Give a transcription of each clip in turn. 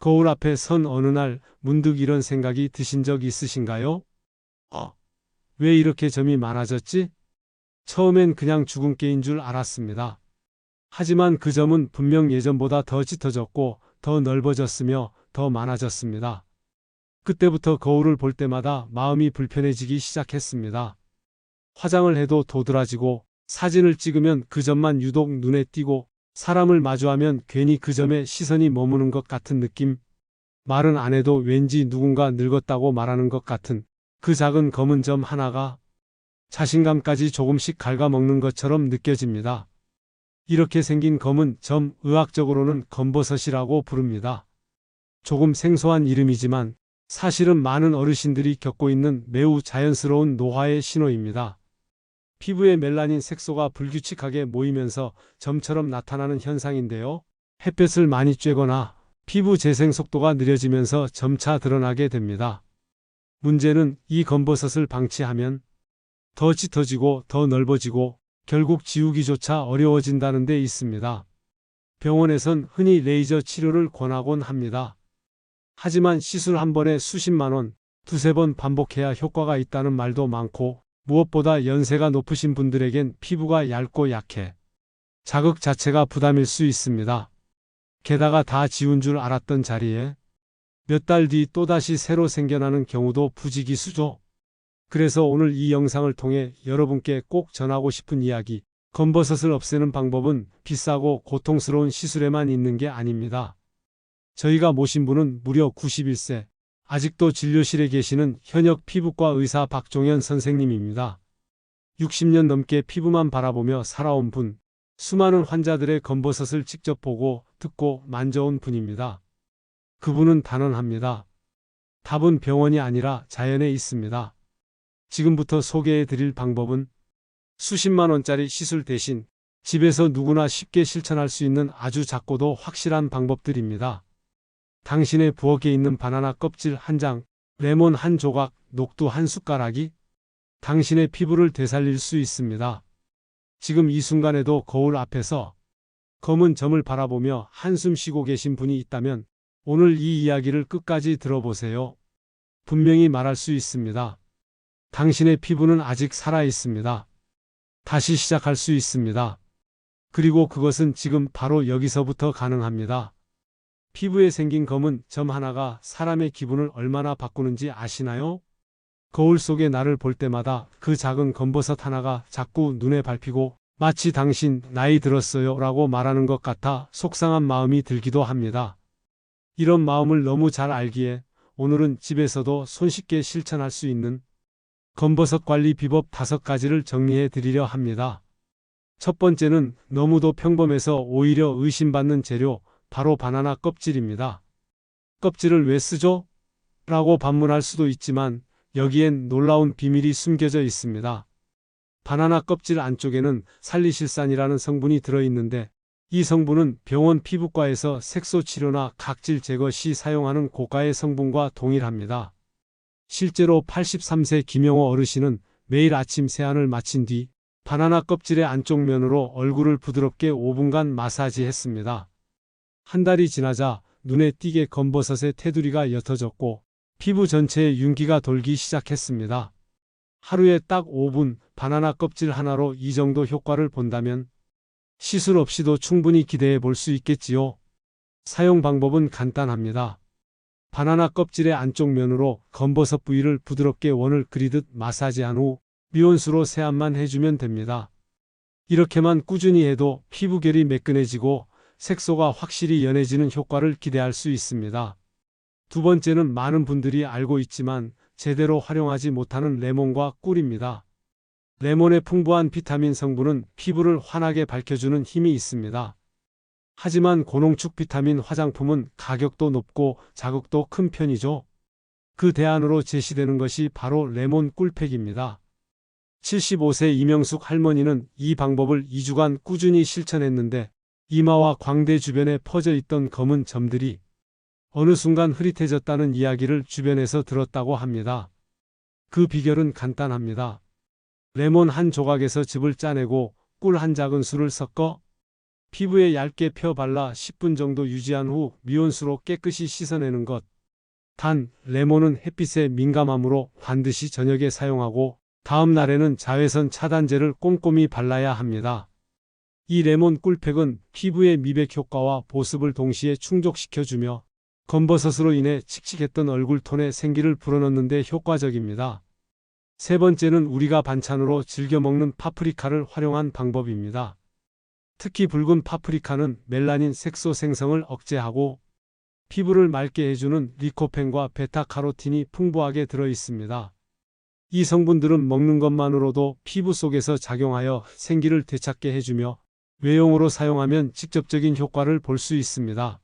거울 앞에 선 어느 날 문득 이런 생각이 드신 적 있으신가요? 왜 이렇게 점이 많아졌지? 처음엔 그냥 주근깨인 줄 알았습니다. 하지만 그 점은 분명 예전보다 더 짙어졌고 더 넓어졌으며 더 많아졌습니다. 그때부터 거울을 볼 때마다 마음이 불편해지기 시작했습니다. 화장을 해도 도드라지고 사진을 찍으면 그 점만 유독 눈에 띄고 사람을 마주하면 괜히 그 점에 시선이 머무는 것 같은 느낌. 말은 안 해도 왠지 누군가 늙었다고 말하는 것 같은 그 작은 검은 점 하나가 자신감까지 조금씩 갉아먹는 것처럼 느껴집니다. 이렇게 생긴 검은 점, 의학적으로는 검버섯이라고 부릅니다. 조금 생소한 이름이지만 사실은 많은 어르신들이 겪고 있는 매우 자연스러운 노화의 신호입니다. 피부에 멜라닌 색소가 불규칙하게 모이면서 점처럼 나타나는 현상인데요. 햇볕을 많이 쬐거나 피부 재생 속도가 느려지면서 점차 드러나게 됩니다. 문제는 이 검버섯을 방치하면 더 짙어지고 더 넓어지고 결국 지우기조차 어려워진다는 데 있습니다. 병원에선 흔히 레이저 치료를 권하곤 합니다. 하지만 시술 한 번에 수십만 원, 두세 번 반복해야 효과가 있다는 말도 많고 무엇보다 연세가 높으신 분들에겐 피부가 얇고 약해 자극 자체가 부담일 수 있습니다. 게다가 다 지운 줄 알았던 자리에 몇 달 뒤 또다시 새로 생겨나는 경우도 부지기수죠. 그래서 오늘 이 영상을 통해 여러분께 꼭 전하고 싶은 이야기, 검버섯을 없애는 방법은 비싸고 고통스러운 시술에만 있는 게 아닙니다. 저희가 모신 분은 무려 91세, 아직도 진료실에 계시는 현역 피부과 의사 박종현 선생님입니다. 60년 넘게 피부만 바라보며 살아온 분, 수많은 환자들의 검버섯을 직접 보고 듣고 만져온 분입니다. 그분은 단언합니다. 답은 병원이 아니라 자연에 있습니다. 지금부터 소개해 드릴 방법은 수십만 원짜리 시술 대신 집에서 누구나 쉽게 실천할 수 있는 아주 작고도 확실한 방법들입니다. 당신의 부엌에 있는 바나나 껍질 한 장, 레몬 한 조각, 녹두 한 숟가락이 당신의 피부를 되살릴 수 있습니다. 지금 이 순간에도 거울 앞에서 검은 점을 바라보며 한숨 쉬고 계신 분이 있다면 오늘 이 이야기를 끝까지 들어보세요. 분명히 말할 수 있습니다. 당신의 피부는 아직 살아 있습니다. 다시 시작할 수 있습니다. 그리고 그것은 지금 바로 여기서부터 가능합니다. 피부에 생긴 검은 점 하나가 사람의 기분을 얼마나 바꾸는지 아시나요? 거울 속에 나를 볼 때마다 그 작은 검버섯 하나가 자꾸 눈에 밟히고 마치 당신 나이 들었어요 라고 말하는 것 같아 속상한 마음이 들기도 합니다. 이런 마음을 너무 잘 알기에 오늘은 집에서도 손쉽게 실천할 수 있는 검버섯 관리 비법 5가지를 정리해 드리려 합니다. 첫 번째는 너무도 평범해서 오히려 의심받는 재료, 바로 바나나 껍질입니다. 껍질을 왜 쓰죠? 라고 반문할 수도 있지만 여기엔 놀라운 비밀이 숨겨져 있습니다. 바나나 껍질 안쪽에는 살리실산이라는 성분이 들어있는데 이 성분은 병원 피부과에서 색소 치료나 각질 제거 시 사용하는 고가의 성분과 동일합니다. 실제로 83세 김영호 어르신은 매일 아침 세안을 마친 뒤 바나나 껍질의 안쪽 면으로 얼굴을 부드럽게 5분간 마사지했습니다. 한 달이 지나자 눈에 띄게 검버섯의 테두리가 옅어졌고 피부 전체에 윤기가 돌기 시작했습니다. 하루에 딱 5분 바나나 껍질 하나로 이 정도 효과를 본다면 시술 없이도 충분히 기대해 볼 수 있겠지요. 사용 방법은 간단합니다. 바나나 껍질의 안쪽 면으로 검버섯 부위를 부드럽게 원을 그리듯 마사지한 후 미온수로 세안만 해주면 됩니다. 이렇게만 꾸준히 해도 피부결이 매끈해지고 색소가 확실히 연해지는 효과를 기대할 수 있습니다. 두 번째는 많은 분들이 알고 있지만 제대로 활용하지 못하는 레몬과 꿀입니다. 레몬의 풍부한 비타민 성분은 피부를 환하게 밝혀주는 힘이 있습니다. 하지만 고농축 비타민 화장품은 가격도 높고 자극도 큰 편이죠. 그 대안으로 제시되는 것이 바로 레몬 꿀팩입니다. 75세 이명숙 할머니는 이 방법을 2주간 꾸준히 실천했는데 이마와 광대 주변에 퍼져 있던 검은 점들이 어느 순간 흐릿해졌다는 이야기를 주변에서 들었다고 합니다. 그 비결은 간단합니다. 레몬 한 조각에서 즙을 짜내고 꿀 한 작은술을 섞어 피부에 얇게 펴 발라 10분 정도 유지한 후 미온수로 깨끗이 씻어내는 것. 단, 레몬은 햇빛에 민감하므로 반드시 저녁에 사용하고 다음 날에는 자외선 차단제를 꼼꼼히 발라야 합니다. 이 레몬 꿀팩은 피부의 미백 효과와 보습을 동시에 충족시켜주며 검버섯으로 인해 칙칙했던 얼굴 톤에 생기를 불어넣는 데 효과적입니다. 세 번째는 우리가 반찬으로 즐겨 먹는 파프리카를 활용한 방법입니다. 특히 붉은 파프리카는 멜라닌 색소 생성을 억제하고 피부를 맑게 해주는 리코펜과 베타카로틴이 풍부하게 들어 있습니다. 이 성분들은 먹는 것만으로도 피부 속에서 작용하여 생기를 되찾게 해주며 외용으로 사용하면 직접적인 효과를 볼 수 있습니다.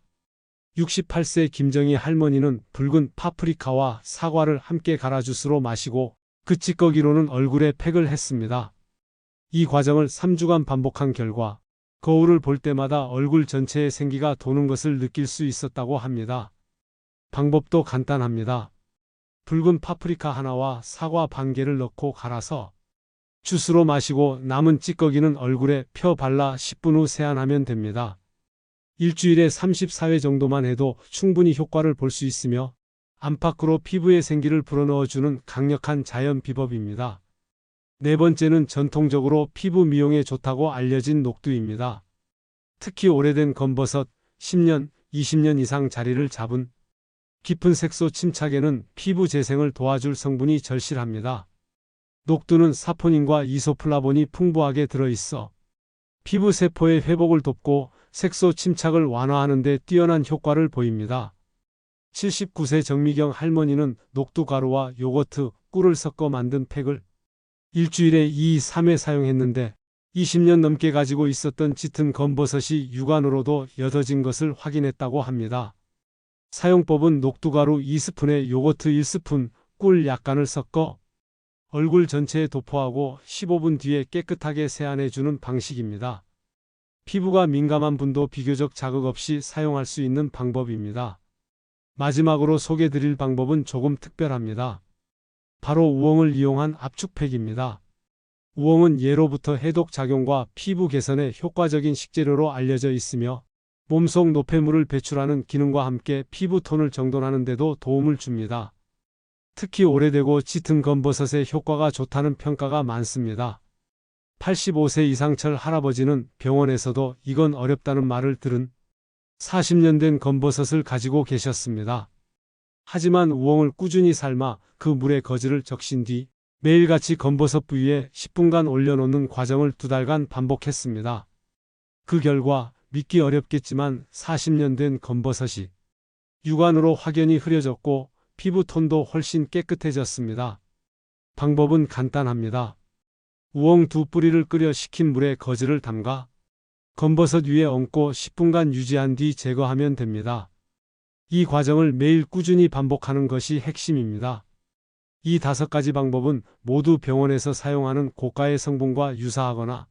68세 김정희 할머니는 붉은 파프리카와 사과를 함께 갈아 주스로 마시고 그 찌꺼기로는 얼굴에 팩을 했습니다. 이 과정을 3주간 반복한 결과 거울을 볼 때마다 얼굴 전체에 생기가 도는 것을 느낄 수 있었다고 합니다. 방법도 간단합니다. 붉은 파프리카 하나와 사과 반 개를 넣고 갈아서 주스로 마시고 남은 찌꺼기는 얼굴에 펴 발라 10분 후 세안하면 됩니다. 일주일에 34회 정도만 해도 충분히 효과를 볼 수 있으며 안팎으로 피부에 생기를 불어넣어주는 강력한 자연 비법입니다. 네 번째는 전통적으로 피부 미용에 좋다고 알려진 녹두입니다. 특히 오래된 검버섯, 10년, 20년 이상 자리를 잡은 깊은 색소 침착에는 피부 재생을 도와줄 성분이 절실합니다. 녹두는 사포닌과 이소플라본이 풍부하게 들어있어 피부 세포의 회복을 돕고 색소 침착을 완화하는 데 뛰어난 효과를 보입니다. 79세 정미경 할머니는 녹두 가루와 요거트, 꿀을 섞어 만든 팩을 일주일에 2-3회 사용했는데 20년 넘게 가지고 있었던 짙은 검버섯이 육안으로도 여더진 것을 확인했다고 합니다. 사용법은 녹두가루 2스푼에 요거트 1스푼, 꿀 약간을 섞어 얼굴 전체에 도포하고 15분 뒤에 깨끗하게 세안해주는 방식입니다. 피부가 민감한 분도 비교적 자극 없이 사용할 수 있는 방법입니다. 마지막으로 소개드릴 방법은 조금 특별합니다. 바로 우엉을 이용한 압축팩입니다. 우엉은 예로부터 해독 작용과 피부 개선에 효과적인 식재료로 알려져 있으며 몸속 노폐물을 배출하는 기능과 함께 피부톤을 정돈하는 데도 도움을 줍니다. 특히 오래되고 짙은 검버섯의 효과가 좋다는 평가가 많습니다. 85세 이상철 할아버지는 병원에서도 이건 어렵다는 말을 들은 40년 된 검버섯을 가지고 계셨습니다. 하지만 우엉을 꾸준히 삶아 그 물에 거즈를 적신 뒤 매일같이 검버섯 부위에 10분간 올려놓는 과정을 2달간 반복했습니다. 그 결과 믿기 어렵겠지만 40년 된 검버섯이 육안으로 확연히 흐려졌고 피부톤도 훨씬 깨끗해졌습니다. 방법은 간단합니다. 우엉 2뿌리를 끓여 식힌 물에 거즈를 담가 검버섯 위에 얹고 10분간 유지한 뒤 제거하면 됩니다. 이 과정을 매일 꾸준히 반복하는 것이 핵심입니다. 이 5가지 방법은 모두 병원에서 사용하는 고가의 성분과 유사하거나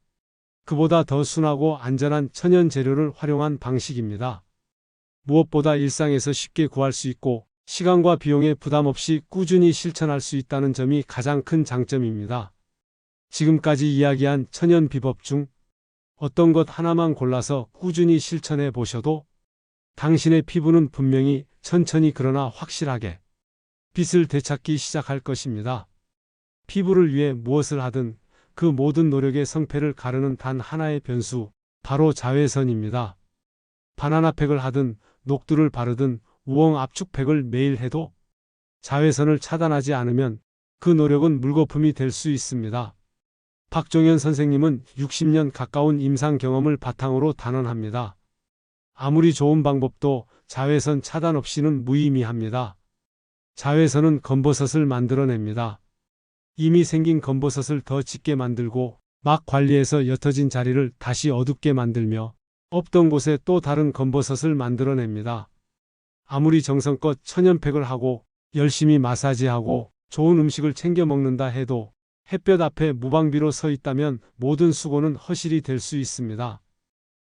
그보다 더 순하고 안전한 천연 재료를 활용한 방식입니다. 무엇보다 일상에서 쉽게 구할 수 있고 시간과 비용에 부담 없이 꾸준히 실천할 수 있다는 점이 가장 큰 장점입니다. 지금까지 이야기한 천연 비법 중 어떤 것 하나만 골라서 꾸준히 실천해 보셔도 당신의 피부는 분명히 천천히 그러나 확실하게 빛을 되찾기 시작할 것입니다. 피부를 위해 무엇을 하든 그 모든 노력의 성패를 가르는 단 하나의 변수, 바로 자외선입니다. 바나나팩을 하든 녹두를 바르든 우엉 압축팩을 매일 해도 자외선을 차단하지 않으면 그 노력은 물거품이 될 수 있습니다. 박종현 선생님은 60년 가까운 임상 경험을 바탕으로 단언합니다. 아무리 좋은 방법도 자외선 차단 없이는 무의미합니다. 자외선은 검버섯을 만들어냅니다. 이미 생긴 검버섯을 더 짙게 만들고 막 관리해서 옅어진 자리를 다시 어둡게 만들며 없던 곳에 또 다른 검버섯을 만들어냅니다. 아무리 정성껏 천연팩을 하고 열심히 마사지하고 좋은 음식을 챙겨 먹는다 해도 햇볕 앞에 무방비로 서 있다면 모든 수고는 허실이 될 수 있습니다.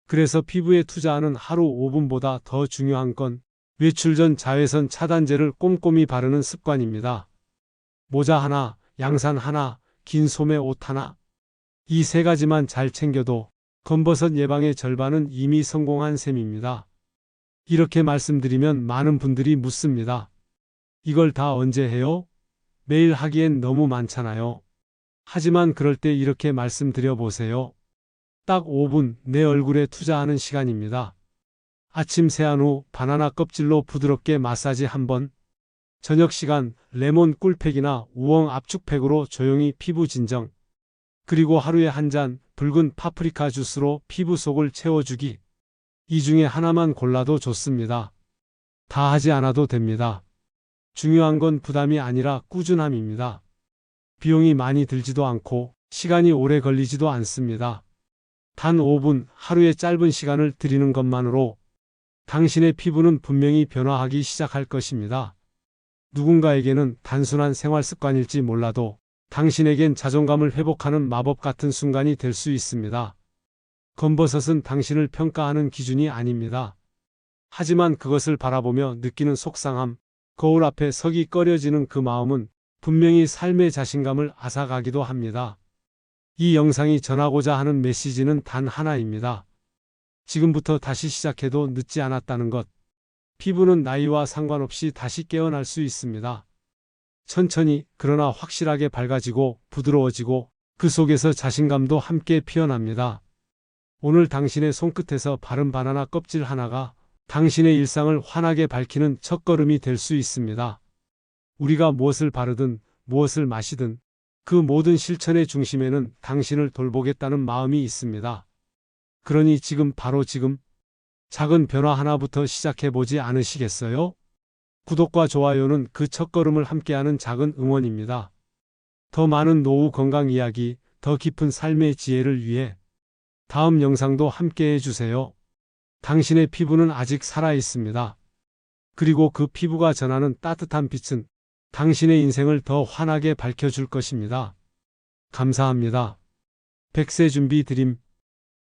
그래서 피부에 투자하는 하루 5분보다 더 중요한 건 외출 전 자외선 차단제를 꼼꼼히 바르는 습관입니다. 모자 하나, 양산 하나, 긴 소매 옷 하나. 이 3가지만 잘 챙겨도 검버섯 예방의 절반은 이미 성공한 셈입니다. 이렇게 말씀드리면 많은 분들이 묻습니다. 이걸 다 언제 해요? 매일 하기엔 너무 많잖아요. 하지만 그럴 때 이렇게 말씀드려 보세요. 딱 5분 내 얼굴에 투자하는 시간입니다. 아침 세안 후 바나나 껍질로 부드럽게 마사지 한번, 저녁 시간 레몬 꿀팩이나 우엉 압축팩으로 조용히 피부 진정, 그리고 하루에 한 잔 붉은 파프리카 주스로 피부 속을 채워주기. 이 중에 하나만 골라도 좋습니다. 다 하지 않아도 됩니다. 중요한 건 부담이 아니라 꾸준함입니다. 비용이 많이 들지도 않고 시간이 오래 걸리지도 않습니다. 단 5분 하루의 짧은 시간을 드리는 것만으로 당신의 피부는 분명히 변화하기 시작할 것입니다. 누군가에게는 단순한 생활 습관일지 몰라도 당신에겐 자존감을 회복하는 마법 같은 순간이 될 수 있습니다. 검버섯은 당신을 평가하는 기준이 아닙니다. 하지만 그것을 바라보며 느끼는 속상함, 거울 앞에 서기 꺼려지는 그 마음은 분명히 삶의 자신감을 앗아가기도 합니다. 이 영상이 전하고자 하는 메시지는 단 하나입니다. 지금부터 다시 시작해도 늦지 않았다는 것. 피부는 나이와 상관없이 다시 깨어날 수 있습니다. 천천히 그러나 확실하게 밝아지고 부드러워지고 그 속에서 자신감도 함께 피어납니다. 오늘 당신의 손끝에서 바른 바나나 껍질 하나가 당신의 일상을 환하게 밝히는 첫걸음이 될 수 있습니다. 우리가 무엇을 바르든 무엇을 마시든 그 모든 실천의 중심에는 당신을 돌보겠다는 마음이 있습니다. 그러니 지금 바로 지금 작은 변화 하나부터 시작해보지 않으시겠어요? 구독과 좋아요는 그 첫걸음을 함께하는 작은 응원입니다. 더 많은 노후 건강 이야기, 더 깊은 삶의 지혜를 위해 다음 영상도 함께 해주세요. 당신의 피부는 아직 살아있습니다. 그리고 그 피부가 전하는 따뜻한 빛은 당신의 인생을 더 환하게 밝혀줄 것입니다. 감사합니다. 100세 준비 드림